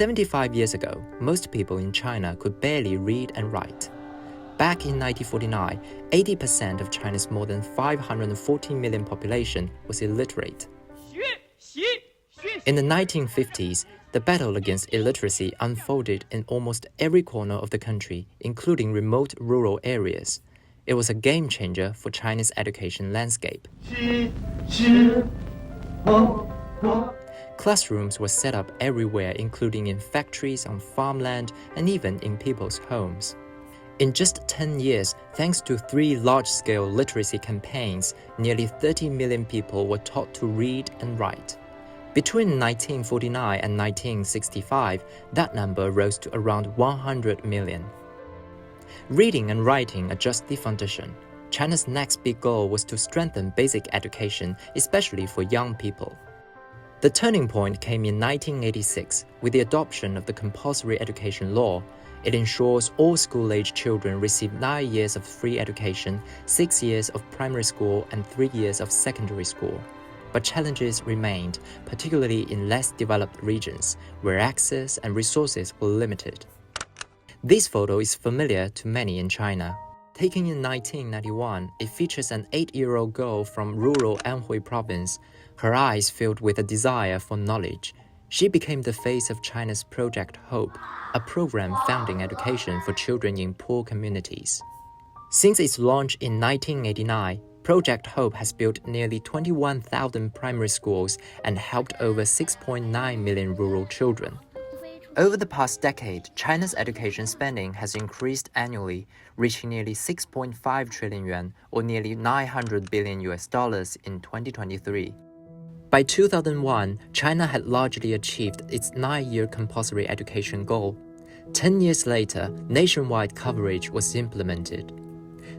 75 years ago, most people in China could barely read and write. Back in 1949, 80% of China's more than 514 million population was illiterate. In the 1950s, the battle against illiteracy unfolded in almost every corner of the country, including remote rural areas. It was a game changer for China's education landscape. Classrooms were set up everywhere, including in factories, on farmland, and even in people's homes. In just 10 years, thanks to 3 large-scale literacy campaigns, nearly 30 million people were taught to read and write. Between 1949 and 1965, that number rose to around 100 million. Reading and writing are just the foundation. China's next big goal was to strengthen basic education, especially for young people. The turning point came in 1986 with the adoption of the compulsory education law. It ensures all school-age children receive 9 years of free education, 6 years of primary school, and 3 years of secondary school. But challenges remained, particularly in less developed regions, where access and resources were limited. This photo is familiar to many in China. Taken in 1991, it features an 8-year-old girl from rural Anhui province, her eyes filled with a desire for knowledge. She became the face of China's Project Hope, a program founding education for children in poor communities. Since its launch in 1989, Project Hope has built nearly 21,000 primary schools and helped over 6.9 million rural children. Over the past decade, China's education spending has increased annually, reaching nearly 6.5 trillion yuan, or nearly $900 billion in 2023. By 2001, China had largely achieved its 9-year compulsory education goal. 10 years later, nationwide coverage was implemented.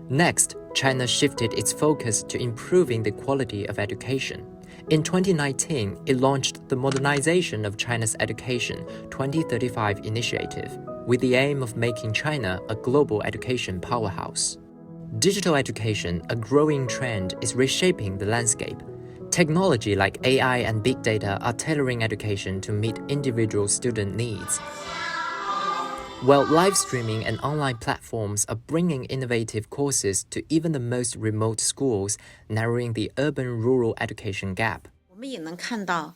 Next, China shifted its focus to improving the quality of education. In 2019, it launched the Modernization of China's Education 2035 initiative, with the aim of making China a global education powerhouse. Digital education, a growing trend, is reshaping the landscape. Technology like AI and big data are tailoring education to meet individual student needs, while live streaming and online platforms are bringing innovative courses to even the most remote schools, narrowing the urban-rural education gap. 我们也能看到